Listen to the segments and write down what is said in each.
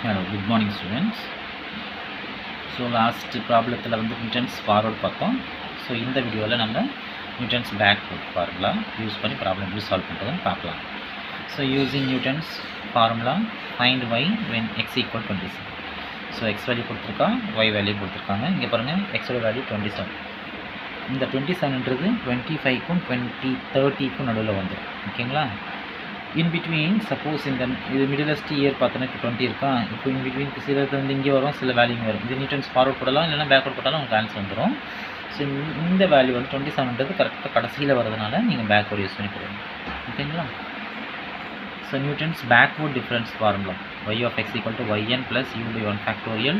Hello, good morning students. So last ப்ராப்ளத்தில் வந்து Newton's forward பார்த்தோம். ஸோ இந்த வீடியோவில் நம்ம நியூட்டன்ஸ் பேக்வர்ட் ஃபார்முலா யூஸ் பண்ணி ப்ராப்ளம் எப்படி சால்வ் பண்ணுறதுன்னு பார்க்கலாம். So using Newton's formula find y when x equal 27. So X value கொடுத்துருக்கா, ஒய் வேல்யூ கொடுத்துருக்காங்க. இங்கே பாருங்கள் எக்ஸோட வேல்யூ 27. இந்த 27ன்றது 25க்கும் 30க்கும் நடுவில் வந்துடும். ஓகேங்களா? இன் பிட்வீன் சப்போஸ் இந்த இது மிடிலஸ்ட் இயர் பார்த்தோன்னா இப்போ 20 இருக்கா, இப்போ இன் பிட்வீன் சிலது வந்து இங்கே வரும், சில வேல்யூ வரும். இது நியூட்டன்ஸ் ஃபார்வர்ட் போடலாம், இல்லைனா பேக்வர்ட் போட்டாலும் உங்களுக்கு ஆன்சர் வந்துடும். ஸோ இந்த வேல்யூ வந்து 27ன்றது கரெக்டாக கடைசியில் வரதுனால நீங்கள் பேக்வர்ட் யூஸ் பண்ணி போடுங்க. ஓகேங்களா? So Newton's backward difference formula y of x equal to yn plus u by 1 factorial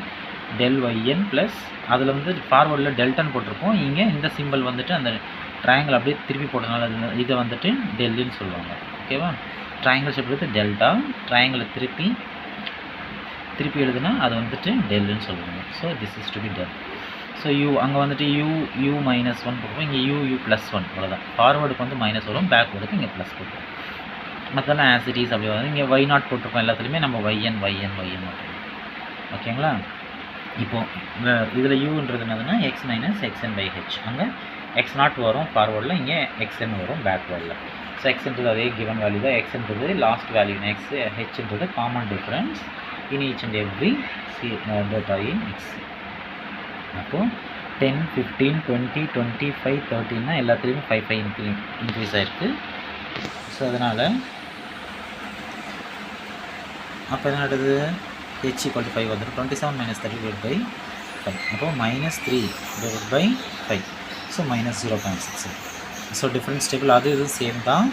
del yn plus அதில் வந்து ஃபார்வர்டில் டெல்டான்னு போட்டிருக்கோம். இங்கே இந்த சிம்பிள் வந்துட்டு அந்த ட்ரையாங்கிள் அப்படியே திருப்பி போட்டதுனால இதை வந்துட்டு டெல்லுன்னு சொல்லுவாங்க. ஓகேவா? ட்ரையாங்கிள் ஷேப் எடுத்து டெல்டா, ட்ரையாங்கிளை திருப்பி எழுதுனா அது வந்துட்டு டெல்லுன்னு சொல்லுவாங்க. So this is to be del. ஸோ அங்கே வந்துட்டு u மைனஸ் 1 போட்டுருப்போம், இங்கே u ப்ளஸ் 1 அவ்வளோதான். ஃபார்வர்டுக்கு வந்து மைனஸ் வரும், பேக்வர்டுக்கு இங்கே ப்ளஸ் போட்டுருவோம். மற்றெல்லாம் ஆசிட்டிஸ் அப்படி வரும். இங்கே y நாட் போட்டிருக்கோம், எல்லாத்துலேயுமே நம்ம yn போட்டுருவோம். ஓகேங்களா? இப்போது இதில் யூன்றது என்னதுன்னா x minus x n by h. அங்கே எக்ஸ் நாட் வரும் ஃபார்வர்டில், இங்கே எக்ஸ்என் வரும் பேக்வர்டில். ஸோ எக்ஸ்ன்றது அதே கிவன் வேல்யூ தான், எக்ஸ்ன்றது லாஸ்ட் வேல்யூ எக்ஸ், ஹெச்ன்றது common difference in each and every data in x. அப்போது 10, 15, 20, 25, 30ன்னா எல்லாத்துலேயுமே 5 இன்க்ரீஸ் ஆகிருக்கு. ஸோ அதனால் அப்போ என்ன நடக்குது, h equal to 5 வந்துடும். 27 minus 30 divided by 5. அப்போ minus 3 divided by 5. So minus 0.6. So difference table அது இது சேம் தான்.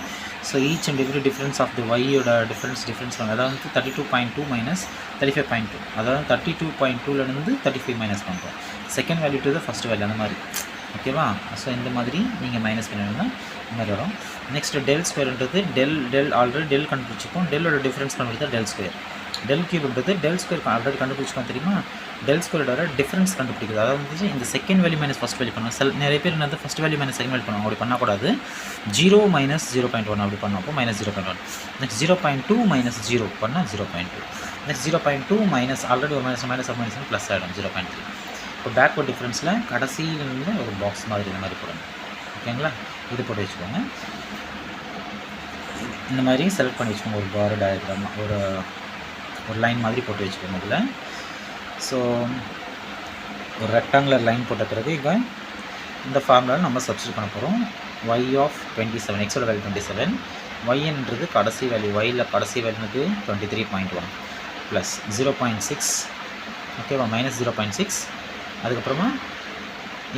So each and every difference of the ஒய்யோட டிஃப்ரென்ஸ் அதாவது 32.2 மைனஸ் 35.2, அதாவது 32.2லேருந்து 35 மைனஸ் பண்ணுறோம். Second value to the first value அந்த மாதிரி. ஓகேவா? ஸோ இந்த மாதிரி நீங்கள் மைனஸ் பண்ணிங்கன்னா இந்த மாதிரி வரும். நெக்ஸ்ட்டு டெல் ஸ்கொயர்ன்றது டெல் ஆல்ரெடி டெல் கண்டுபிடிச்சிப்போம். டெல்லோட டிஃப்ரென்ஸ் கண்டுபிடிச்சா டெல் ஸ்கொயர். டெல் கியூப்ன்றது டெல் ஸ்கொயர் ஆல்ரெடி கண்டுபிடிச்சிக்கோம் தெரியுமா? டெல் ஸ்கொயரோட டிஃப்ரென்ஸ் கண்டுபிடிக்குது. அதாவது வந்து இந்த second value minus first value பண்ணுவோம். நிறைய பேர் என்னது first value minus second value பண்ணுவாங்க. அப்படி பண்ணக்கூடாது. 0 மைனஸ் 0.1 அப்படி பண்ணோம். அப்போ மைனஸ் 0.1. நெக்ஸ்ட் 0.2 மைனஸ் 0 பண்ணால் 0.2. நெக்ஸ்ட் 0.2 மைனஸ் ஆல்ரெடி ஒரு மைனஸ் ப்ளஸ் ஆகிடும் 0.3. இப்போ பேக்வர்ட் டிஃப்ரென்ஸில் கடைசியிலேருந்து ஒரு பாக்ஸ் மாதிரி இந்த மாதிரி போடணும். ஓகேங்களா? இது போட்டு வச்சுக்கோங்க. இந்த மாதிரி செலக்ட் பண்ணி வச்சுக்கோங்க. ஒரு பார் டயக்ராம் ஒரு லைன் மாதிரி போட்டு வச்சுக்கோங்க இதில். ஸோ ஒரு ரெக்டாங்குலர் லைன் போட்ட பிறகு இப்போ இந்த ஃபார்முலாவில் நம்ம சப்ஸ்டிட் பண்ண போகிறோம். y of 27, எக்ஸோட வேல்யூ 27, yன்றது கடைசி வேல்யூ, yயில் கடைசி வேல்யூனது 23.1 ப்ளஸ் 0.6. ஓகேவா? மைனஸ் 0.6. அதுக்கப்புறமா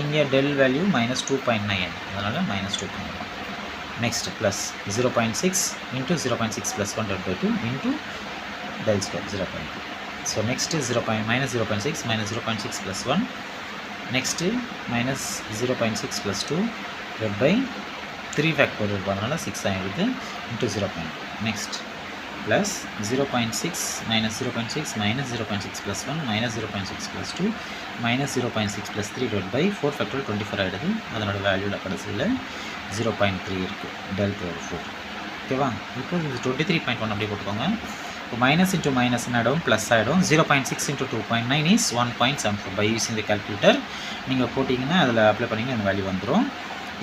இங்கே டெல் வேல்யூ மைனஸ் 2.9, அதனால் minus 2.1. Next plus 0.6 into 0.6 plus 1/2 into del square 0.2. So next is minus 0.6 minus 0.6 plus 1. Next minus 0.6 plus 2 divided by 3 factorial பண்ணனால 6 ஆகிடுது into 0.2. Next plus 0.6 minus 0.6 minus 0.6 plus 1 minus 0.6 plus 2 minus 0.6 plus 3 divided by 4 factorial 24 ஆகிடுது. அதனோட வேல்யூவில் கடைசியில் 0.3 இருக்குது del power 4. ஓகேவா? இப்போ இது 23.1 அப்படியே போட்டுக்கோங்க. இப்போ மைனஸ் இன்ட்டு மைனஸ் ஆகிடும், ப்ளஸ் ஆகிடும். 0.6 into 2.9 is 1.74. By using the calculator நீங்கள் போட்டிங்கன்னா அதில் அப்ளை பண்ணிங்கன்னா அந்த வேல்யூ வந்துடும்.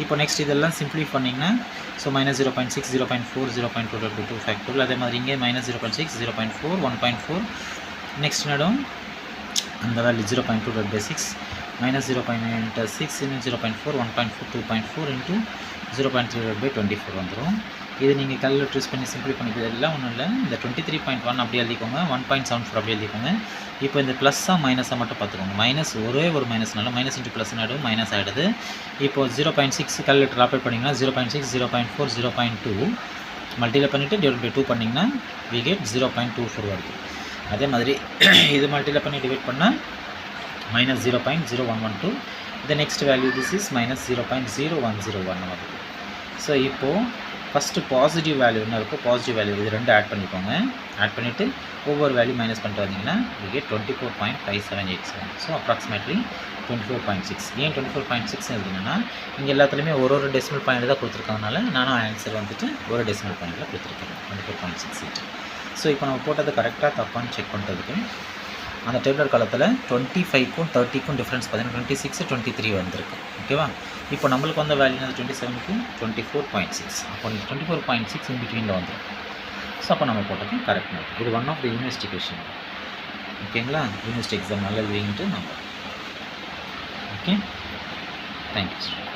இப்போ நெக்ஸ்ட் இதெல்லாம் சிம்ப்ளிஃபை பண்ணிங்கன்னா ஸோ மைனஸ் 0.6 0.4 0.2 2 ஃபேக்டோரியல். அதே மாதிரி இங்கே மைனஸ் 0.6 0.4 1.4. நெக்ஸ்ட் என்னடும் அந்த வேல்யூ 0.2 by 6 மைனஸ் 0.6 இன்னும் 0.4 1.4 2.4 இன்ட்டு 0.3 by 24 வந்துடும். இது நீங்கள் கால்குலேட்டர் யூஸ் பண்ணி சிம்பிளை பண்ணிக்கிறது எல்லாம் ஒன்றும் இல்லை. இந்த 23.1 அப்படி எழுதிக்கோங்க, 1.74 அப்படி எழுதிக்கோங்க. இப்போ இந்த ப்ளஸ்ஸாக மைனஸாக மட்டும் பார்த்துக்கோங்க. மைனஸ் ஒரே ஒரு மைனஸ்னால மைனஸ் இன்ட்டு ப்ளஸ் ஆகிடும், மைனஸ் ஆகிடுது. இப்போது 0.6 கால்குலேட்டர் அப்ளை பண்ணிங்கன்னா 0.6 0.4 0.2 மல்டியில் பண்ணிவிட்டு டிவைட் பை 2 பண்ணிங்கன்னா வி கெட் 0.24 வருது. அதே மாதிரி இது மல்டியில் பண்ணி டிவைட் பண்ணால் மைனஸ் 0.0112. இந்த next value this is minus 0.0101 வருது. ஸோ இப்போது ஃபஸ்ட்டு பாசிட்டிவ் வேல்யூ என்ன இருக்கோ பாசிட்டிவ் வேல்யூ இது ரெண்டு ஆட் பண்ணிக்கோங்க. ஆட் பண்ணிவிட்டு ஒவ்வொரு வேல்யூ மைனஸ் பண்ணிட்டு வந்தீங்கன்னா வி கெட் 24.5787. So approximately 24.6. ஏன் 24.6 எழுதுனா இங்கே எல்லாத்துலேயுமே ஒரு டெசிமல் பாயிண்ட் தான் கொடுத்துருக்கறதுனால நானும் ஆன்சர் வந்துட்டு ஒரு டெசிமல் பாயிண்டில் கொடுத்துருக்கேன் 24.68. ஸோ இப்போ நம்ம போட்டது கரெக்டாக தப்பான்னு செக் பண்ணுறதுக்கு அந்த டேபிளர் காலத்தில் 25க்கும் 30க்கும் டிஃப்ரென்ஸ் பார்த்தீங்கன்னா 26 23 வந்திருக்கு. ஓகேவா? இப்போ நம்மளுக்கு வந்த வேல்யூ 27க்கும் 24.6. அப்போ 24.6 இன் பிட்வீனில் வந்துடும். ஸோ அப்போ நம்ம போட்டது கரெக்ட் நோட். இது one of the university question. ஓகேங்களா? யூனிவர்சிட்டி எக்ஸாம் நல்லா எழுதிங்கிட்டு நம்ம. Okay, thank you.